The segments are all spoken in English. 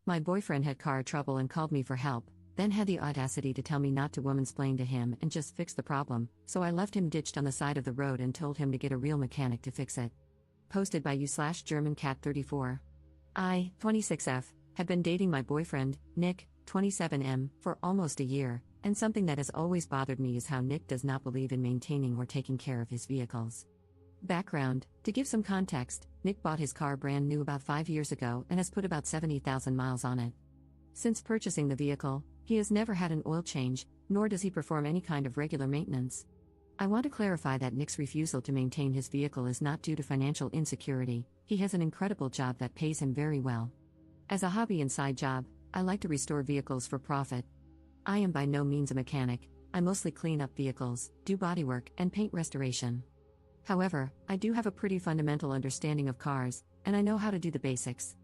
My boyfriend had car trouble and called me for help, then had the audacity to tell me not to womansplain to him and just fix the problem, so I left him ditched on the side of the road and told him to get a real mechanic to fix it. Posted by u/GermanCat34. I, 26F, had been dating my boyfriend, Nick, 27M, for almost a year, and something that has always bothered me is how Nick does not believe in maintaining or taking care of his vehicles. Background: to give some context, Nick bought his car brand new about 5 years ago and has put about 70,000 miles on it. Since purchasing the vehicle, he has never had an oil change, nor does he perform any kind of regular maintenance. I want to clarify that Nick's refusal to maintain his vehicle is not due to financial insecurity. He has an incredible job that pays him very well. As a hobby and side job, I like to restore vehicles for profit. I am by no means a mechanic. I mostly clean up vehicles, do bodywork, and paint restoration. However, I do have a pretty fundamental understanding of cars, and I know how to do the basics.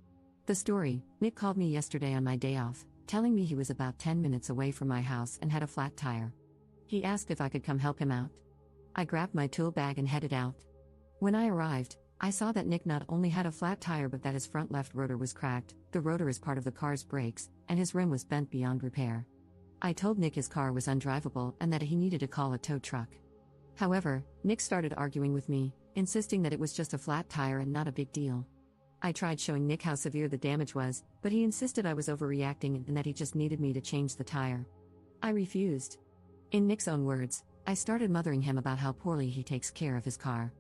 The story: Nick called me yesterday on my day off, telling me he was about 10 minutes away from my house and had a flat tire. He asked if I could come help him out. I grabbed my tool bag and headed out. When I arrived, I saw that Nick not only had a flat tire but that his front left rotor was cracked, the rotor is part of the car's brakes, and his rim was bent beyond repair. I told Nick his car was undrivable and that he needed to call a tow truck. However, Nick started arguing with me, insisting that it was just a flat tire and not a big deal. I tried showing Nick how severe the damage was, but he insisted I was overreacting and that he just needed me to change the tire. I refused. In Nick's own words, I started mothering him about how poorly he takes care of his car.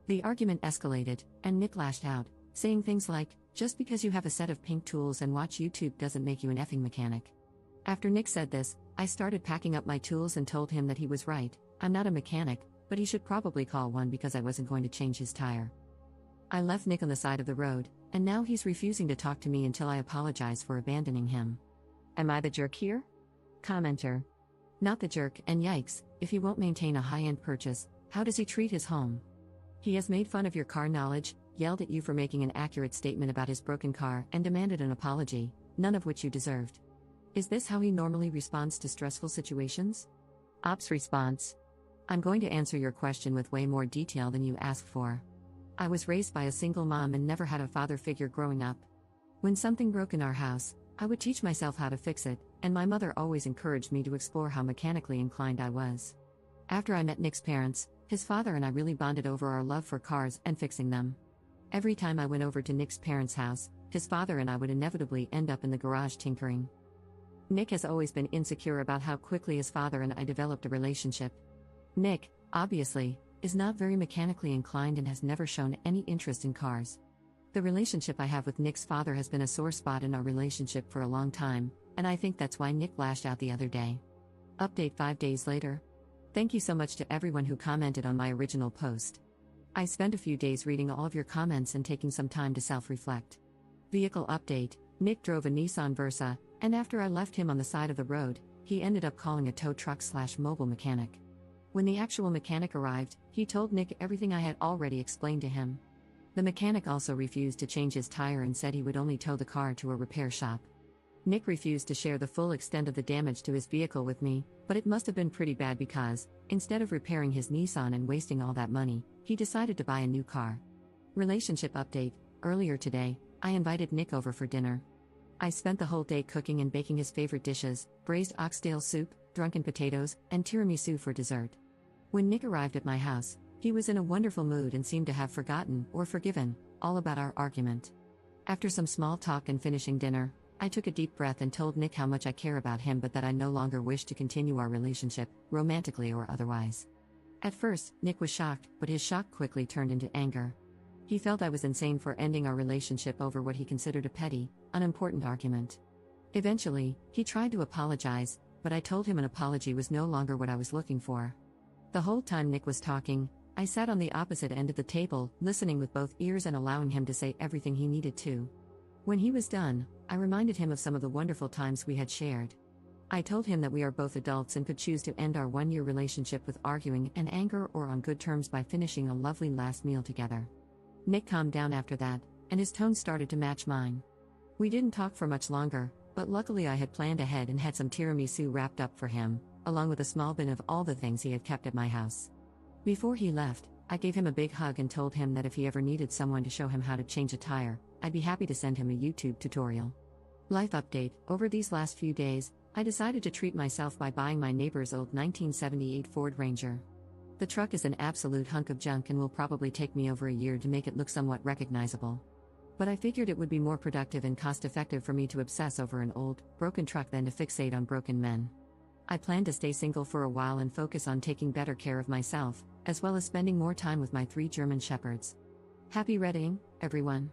The argument escalated, and Nick lashed out, saying things like, "Just because you have a set of pink tools and watch YouTube doesn't make you an effing mechanic." After Nick said this, I started packing up my tools and told him that he was right. I'm not a mechanic, but he should probably call one because I wasn't going to change his tire. I left Nick on the side of the road, and now he's refusing to talk to me until I apologize for abandoning him. Am I the jerk here? Commenter: not the jerk, and yikes, if he won't maintain a high-end purchase, how does he treat his home? He has made fun of your car knowledge, yelled at you for making an accurate statement about his broken car, and demanded an apology, none of which you deserved. Is this how he normally responds to stressful situations? Ops response: I'm going to answer your question with way more detail than you asked for. I was raised by a single mom and never had a father figure growing up. When something broke in our house, I would teach myself how to fix it, and my mother always encouraged me to explore how mechanically inclined I was. After I met Nick's parents, his father and I really bonded over our love for cars and fixing them. Every time I went over to Nick's parents' house, his father and I would inevitably end up in the garage tinkering. Nick has always been insecure about how quickly his father and I developed a relationship. Nick, obviously, is not very mechanically inclined and has never shown any interest in cars. The relationship I have with Nick's father has been a sore spot in our relationship for a long time, and I think that's why Nick lashed out the other day. Update 5 days later. Thank you so much to everyone who commented on my original post. I spent a few days reading all of your comments and taking some time to self-reflect. Vehicle update: Nick drove a Nissan Versa, and after I left him on the side of the road, he ended up calling a tow truck/mobile mechanic. When the actual mechanic arrived, he told Nick everything I had already explained to him. The mechanic also refused to change his tire and said he would only tow the car to a repair shop. Nick refused to share the full extent of the damage to his vehicle with me, but it must have been pretty bad because, instead of repairing his Nissan and wasting all that money, he decided to buy a new car. Relationship update: earlier today, I invited Nick over for dinner. I spent the whole day cooking and baking his favorite dishes: braised oxtail soup, drunken potatoes, and tiramisu for dessert. When Nick arrived at my house, he was in a wonderful mood and seemed to have forgotten, or forgiven, all about our argument. After some small talk and finishing dinner, I took a deep breath and told Nick how much I care about him but that I no longer wish to continue our relationship, romantically or otherwise. At first, Nick was shocked, but his shock quickly turned into anger. He felt I was insane for ending our relationship over what he considered a petty, unimportant argument. Eventually, he tried to apologize, but I told him an apology was no longer what I was looking for. The whole time Nick was talking, I sat on the opposite end of the table, listening with both ears and allowing him to say everything he needed to. When he was done, I reminded him of some of the wonderful times we had shared. I told him that we are both adults and could choose to end our one-year relationship with arguing and anger or on good terms by finishing a lovely last meal together. Nick calmed down after that, and his tone started to match mine. We didn't talk for much longer, but luckily I had planned ahead and had some tiramisu wrapped up for him, along with a small bin of all the things he had kept at my house. Before he left, I gave him a big hug and told him that if he ever needed someone to show him how to change a tire, I'd be happy to send him a YouTube tutorial. Life update. Over these last few days, I decided to treat myself by buying my neighbor's old 1978 Ford Ranger. The truck is an absolute hunk of junk and will probably take me over a year to make it look somewhat recognizable. But I figured it would be more productive and cost-effective for me to obsess over an old, broken truck than to fixate on broken men. I plan to stay single for a while and focus on taking better care of myself, as well as spending more time with my 3 German shepherds. Happy reading, everyone!